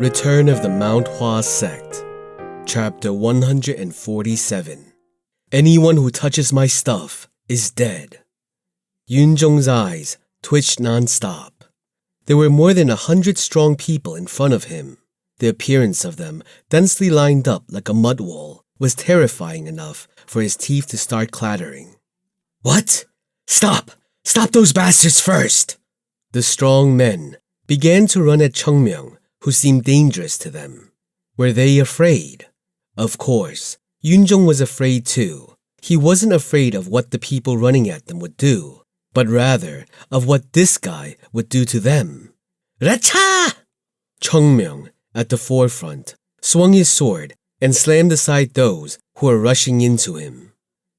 Return of the Mount Hua Sect, Chapter 147. Anyone who touches my stuff is dead. Yunjong's eyes twitched non-stop. There were more than 100 strong people in front of him. The appearance of them, densely lined up like a mud wall, was terrifying enough for his teeth to start clattering. What? Stop! Stop those bastards first! The strong men began to run at Cheongmyeong, who seemed dangerous to them. Were they afraid? Of course, Yunjong was afraid too. He wasn't afraid of what the people running at them would do, but rather of what this guy would do to them. Racha! Cheongmyeong, at the forefront, swung his sword and slammed aside those who were rushing into him.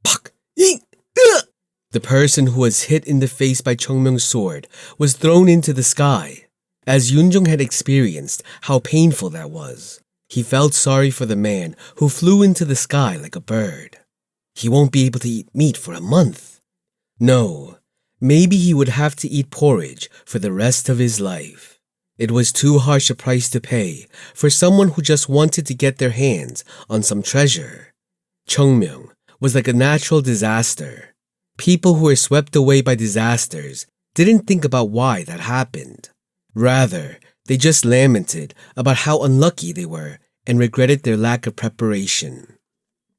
Pak! The person who was hit in the face by Cheongmyeong's sword was thrown into the sky. As Yunjong had experienced how painful that was, he felt sorry for the man who flew into the sky like a bird. He won't be able to eat meat for a month. No, maybe he would have to eat porridge for the rest of his life. It was too harsh a price to pay for someone who just wanted to get their hands on some treasure. Cheongmyeong was like a natural disaster. People who were swept away by disasters didn't think about why that happened. Rather, they just lamented about how unlucky they were and regretted their lack of preparation.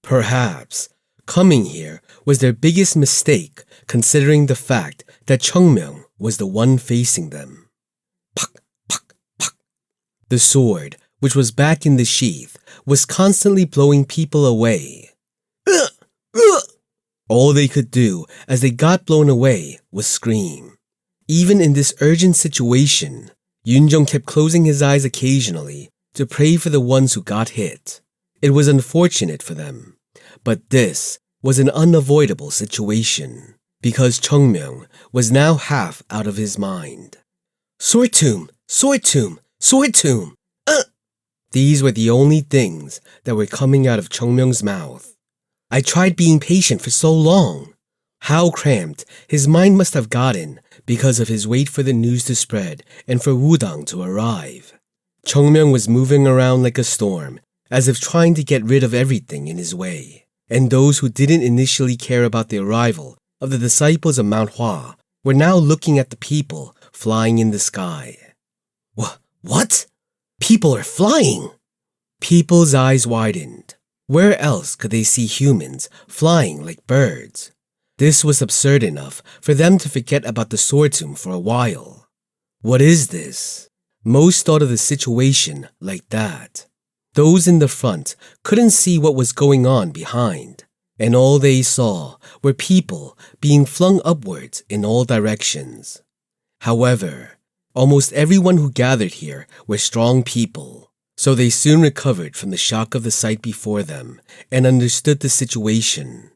Perhaps coming here was their biggest mistake, considering the fact that Cheongmyeong was the one facing them. Pak, pak, pak. The sword, which was back in the sheath, was constantly blowing people away. All they could do as they got blown away was scream. Even in this urgent situation, Yunjong kept closing his eyes occasionally to pray for the ones who got hit. It was unfortunate for them, but this was an unavoidable situation because Cheongmyeong was now half out of his mind. Sword tomb! Sword tomb! Sword tomb! These were the only things that were coming out of Cheongmyeong's mouth. I tried being patient for so long. How cramped his mind must have gotten because of his wait for the news to spread and for Wudang to arrive. Cheongmyeong was moving around like a storm, as if trying to get rid of everything in his way. And those who didn't initially care about the arrival of the disciples of Mount Hua were now looking at the people flying in the sky. What? People are flying! People's eyes widened. Where else could they see humans flying like birds? This was absurd enough for them to forget about the sword tomb for a while. What is this? Most thought of the situation like that. Those in the front couldn't see what was going on behind, and all they saw were people being flung upwards in all directions. However, almost everyone who gathered here were strong people, so they soon recovered from the shock of the sight before them and understood the situation.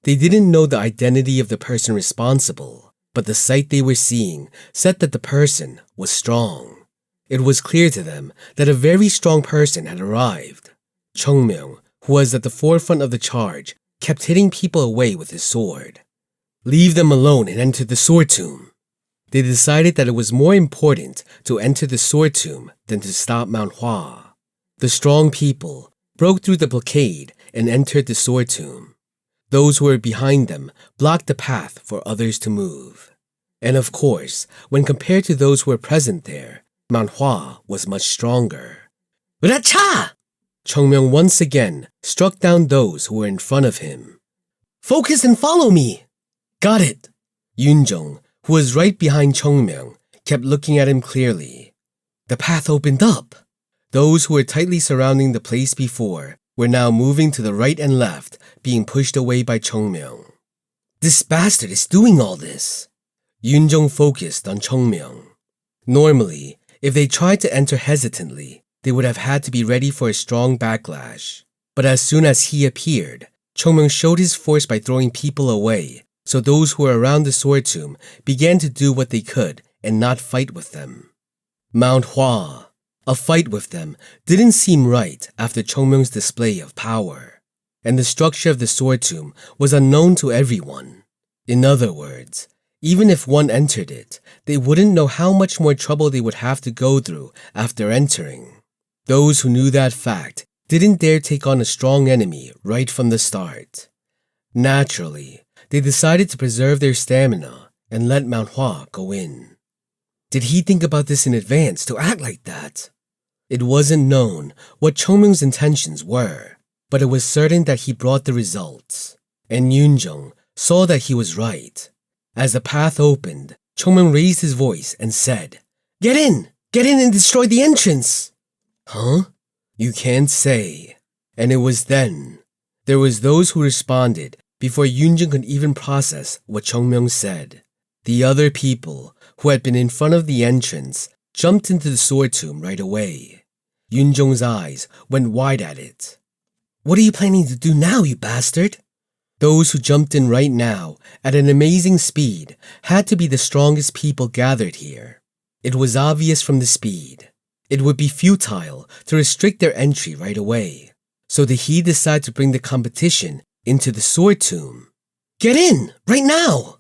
They didn't know the identity of the person responsible, but the sight they were seeing said that the person was strong. It was clear to them that a very strong person had arrived. Cheongmyeong, who was at the forefront of the charge, kept hitting people away with his sword. Leave them alone and enter the sword tomb. They decided that it was more important to enter the sword tomb than to stop Mount Hua. The strong people broke through the blockade and entered the sword tomb. Those who were behind them blocked the path for others to move. And of course, when compared to those who were present there, Mount Hua was much stronger. Racha! Cheongmyeong once again struck down those who were in front of him. Focus and follow me! Got it! Yunjong, who was right behind Cheongmyeong, kept looking at him clearly. The path opened up. Those who were tightly surrounding the place before were now moving to the right and left, being pushed away by Cheongmyeong. This bastard is doing all this. Yunjong focused on Cheongmyeong. Normally, if they tried to enter hesitantly, they would have had to be ready for a strong backlash. But as soon as he appeared, Cheongmyeong showed his force by throwing people away, so those who were around the sword tomb began to do what they could and not fight with them. Mount Hua. A fight with them didn't seem right after Cheongmyeong's display of power, and the structure of the sword tomb was unknown to everyone. In other words, even if one entered it, they wouldn't know how much more trouble they would have to go through after entering. Those who knew that fact didn't dare take on a strong enemy right from the start. Naturally, they decided to preserve their stamina and let Mount Hua go in. Did he think about this in advance to act like that? It wasn't known what Chongmyung's intentions were, but it was certain that he brought the results. And Yunjong saw that he was right. As the path opened, Chongmyung raised his voice and said, Get in! Get in and destroy the entrance! Huh? You can't say. And it was then. There was those who responded before Yunjong could even process what Chongmyung said. The other people who had been in front of the entrance jumped into the sword tomb right away. Yunjong's eyes went wide at it. What are you planning to do now, you bastard? Those who jumped in right now at an amazing speed had to be the strongest people gathered here. It was obvious from the speed. It would be futile to restrict their entry right away. So did he decide to bring the competition into the sword tomb? Get in, right now!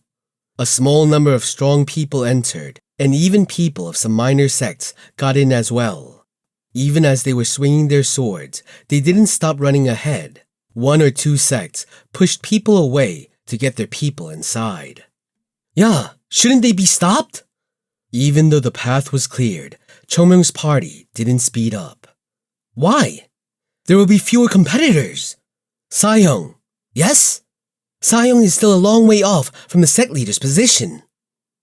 A small number of strong people entered, and even people of some minor sects got in as well. Even as they were swinging their swords, they didn't stop running ahead. 1 or 2 sects pushed people away to get their people inside. Yeah, shouldn't they be stopped? Even though the path was cleared, Chongmyung's party didn't speed up. Why? There will be fewer competitors. Sayoung. Yes? Sayoung is still a long way off from the sect leader's position.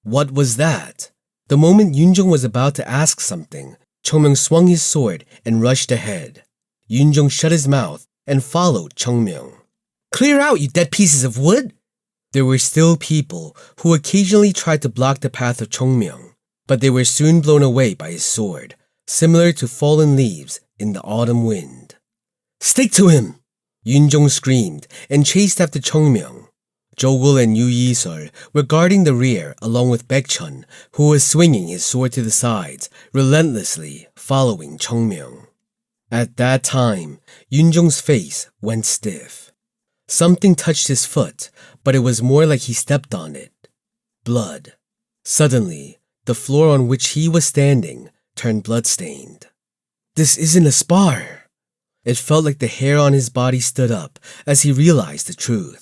What was that? The moment Yunjong was about to ask something, Chongmyung swung his sword and rushed ahead. Yunjong shut his mouth and followed Chongmyung. Clear out, you dead pieces of wood! There were still people who occasionally tried to block the path of Chongmyung, but they were soon blown away by his sword, similar to fallen leaves in the autumn wind. Stick to him! Yunjong screamed and chased after Chongmyung. Jogul and Yu Yisol were guarding the rear along with Baekchun, who was swinging his sword to the sides, relentlessly following Chongmyung. At that time, Yunjong's face went stiff. Something touched his foot, but it was more like he stepped on it. Blood. Suddenly, the floor on which he was standing turned blood-stained. This isn't a spar. It felt like the hair on his body stood up as he realized the truth.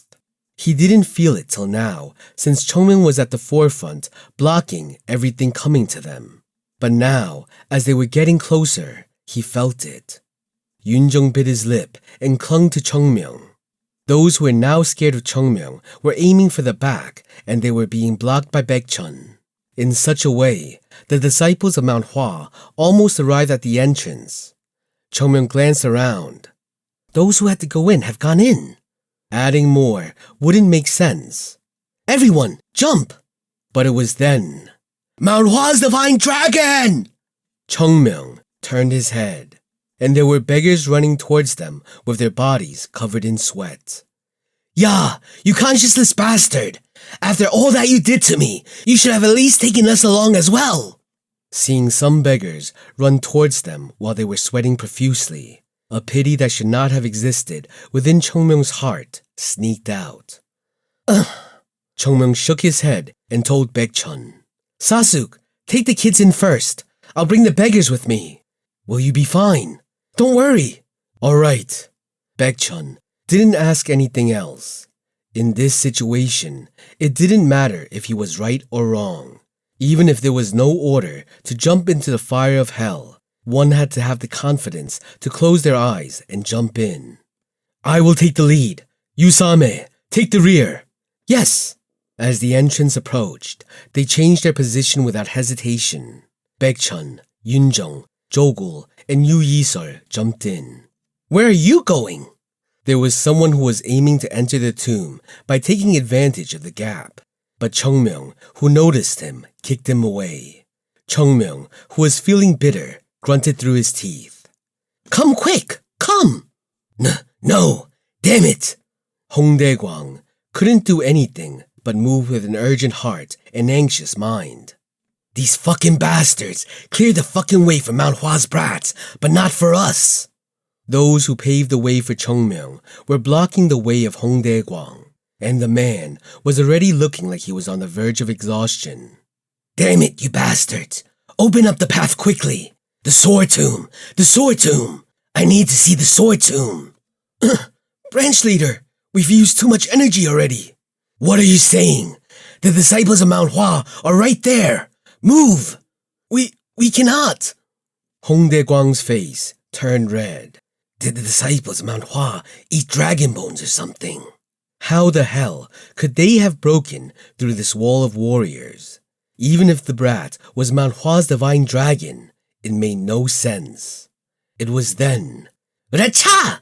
He didn't feel it till now, since Chongmyung was at the forefront, blocking everything coming to them. But now, as they were getting closer, he felt it. Yunjong bit his lip and clung to Chongmyung. Those who were now scared of Chongmyung were aiming for the back, and they were being blocked by Baekchun. In such a way, the disciples of Mount Hua almost arrived at the entrance. Chongmyung glanced around. Those who had to go in have gone in. Adding more wouldn't make sense. Everyone, jump! But it was then. Mount Hua's divine dragon! Chongmyung turned his head, and there were beggars running towards them with their bodies covered in sweat. Ya, you conscienceless bastard! After all that you did to me, you should have at least taken us along as well! Seeing some beggars run towards them while they were sweating profusely, a pity that should not have existed within Chongmyung's heart sneaked out. Chongmyung shook his head and told Baekchun, Sasuk, take the kids in first. I'll bring the beggars with me. Will you be fine? Don't worry. All right. Baekchun didn't ask anything else. In this situation, it didn't matter if he was right or wrong. Even if there was no order to jump into the fire of hell, one had to have the confidence to close their eyes and jump in. I will take the lead. You, Same, take the rear. Yes. As the entrance approached, they changed their position without hesitation. Baekchun, Yunjong, Jogul, and Yu Yisol jumped in. Where are you going? There was someone who was aiming to enter the tomb by taking advantage of the gap. But Chongmyung, who noticed him, kicked him away. Chongmyung, who was feeling bitter, grunted through his teeth. Come quick! Come! No! Damn it! Hongdae-gwang couldn't do anything but move with an urgent heart and anxious mind. These fucking bastards cleared the fucking way for Mount Hua's brats, but not for us! Those who paved the way for Chongmyung were blocking the way of Hongdae-gwang. And the man was already looking like he was on the verge of exhaustion. Damn it, you bastards! Open up the path quickly! The sword tomb! The sword tomb! I need to see the sword tomb! Branch leader, we've used too much energy already. What are you saying? The disciples of Mount Hua are right there! Move! We cannot! Hongdae Guang's face turned red. Did the disciples of Mount Hua eat dragon bones or something? How the hell could they have broken through this wall of warriors? Even if the brat was Mount Hua's divine dragon, it made no sense. It was then. Racha!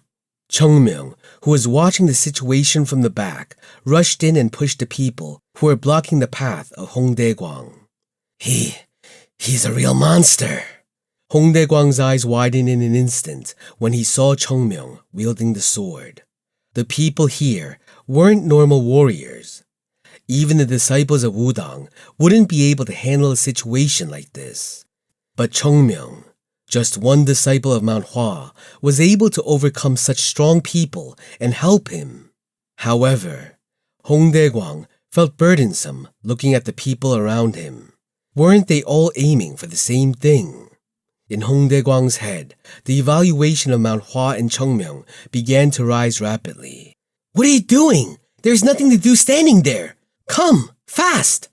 Chungmyeong, who was watching the situation from the back, rushed in and pushed the people who were blocking the path of Hongdae Guang. He's a real monster. Hongdae Guang's eyes widened in an instant when he saw Chungmyeong wielding the sword. The people here weren't normal warriors. Even the disciples of Wudang wouldn't be able to handle a situation like this. But Chungmyeong, just one disciple of Mount Hua, was able to overcome such strong people and help him. However, Hongdae Guang felt burdensome looking at the people around him. Weren't they all aiming for the same thing? In Hongdae Guang's head, the evaluation of Mount Hua and Chungmyeong began to rise rapidly. What are you doing? There's nothing to do standing there. Come, fast!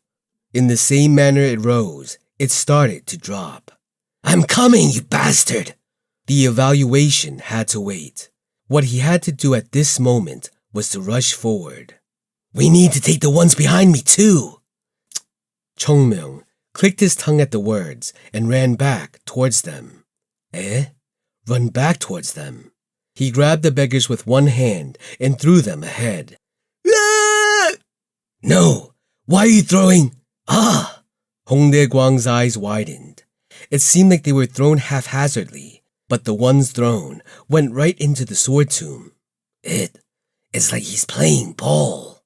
In the same manner it rose, it started to drop. I'm coming, you bastard! The evaluation had to wait. What he had to do at this moment was to rush forward. We need to take the ones behind me too! Chungmyeong clicked his tongue at the words and ran back towards them. Run back towards them. He grabbed the beggars with one hand and threw them ahead. Ah! No! Why are you throwing? Hongdae Guang's eyes widened. It seemed like they were thrown haphazardly, but the ones thrown went right into the sword tomb. It's like he's playing ball.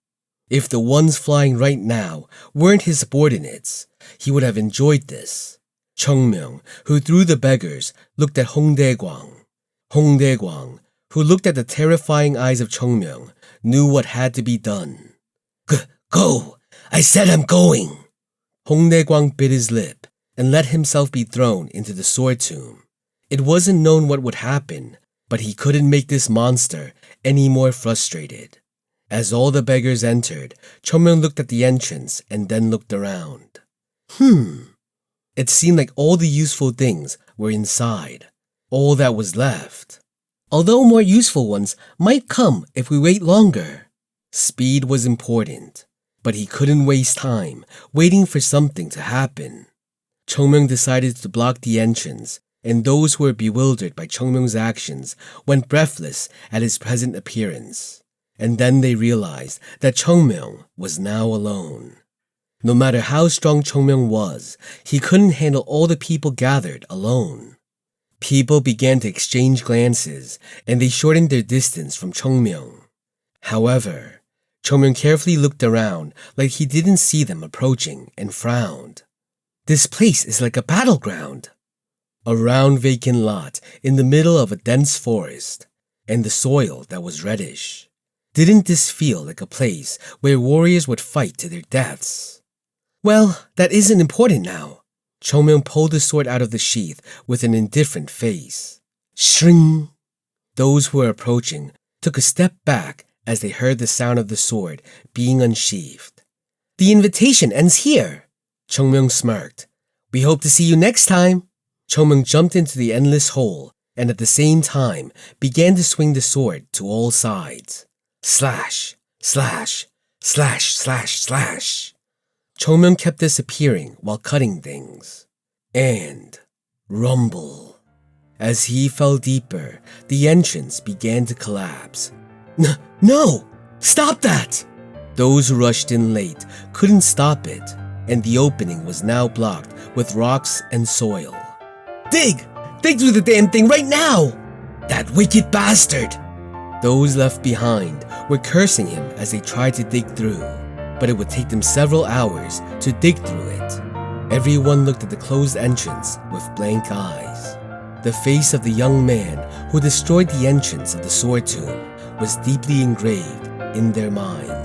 If the ones flying right now weren't his subordinates, he would have enjoyed this. Chungmyeong, who threw the beggars, looked at Hongdae Guang. Hongdae Guang, who looked at the terrifying eyes of Chungmyeong, knew what had to be done. Go! I said I'm going! Hongdae Guang bit his lip and let himself be thrown into the sword tomb. It wasn't known what would happen, but he couldn't make this monster any more frustrated. As all the beggars entered, Chungmyeong looked at the entrance and then looked around. It seemed like all the useful things were inside. All that was left. Although more useful ones might come if we wait longer. Speed was important, but he couldn't waste time waiting for something to happen. Chungmyeong decided to block the entrance, and those who were bewildered by Chungmyeong's actions went breathless at his present appearance. And then they realized that Chungmyeong was now alone. No matter how strong Chungmyeong was, he couldn't handle all the people gathered alone. People began to exchange glances, and they shortened their distance from Chungmyeong. However, Chungmyeong carefully looked around like he didn't see them approaching and frowned. This place is like a battleground. A round vacant lot in the middle of a dense forest, and the soil that was reddish. Didn't this feel like a place where warriors would fight to their deaths? Well, that isn't important now. Chungmyeong pulled the sword out of the sheath with an indifferent face. Shring! Those who were approaching took a step back as they heard the sound of the sword being unsheathed. The invitation ends here. Chungmyeong smirked. We hope to see you next time. Chungmyeong jumped into the endless hole and at the same time began to swing the sword to all sides. Slash, slash, slash, slash, slash. Chungmyeong kept disappearing while cutting things. And rumble. As he fell deeper, the entrance began to collapse. No! Stop that! Those who rushed in late couldn't stop it, and the opening was now blocked with rocks and soil. Dig! Dig through the damn thing right now! That wicked bastard! Those left behind were cursing him as they tried to dig through, but it would take them several hours to dig through it. Everyone looked at the closed entrance with blank eyes. The face of the young man who destroyed the entrance of the sword tomb was deeply engraved in their minds.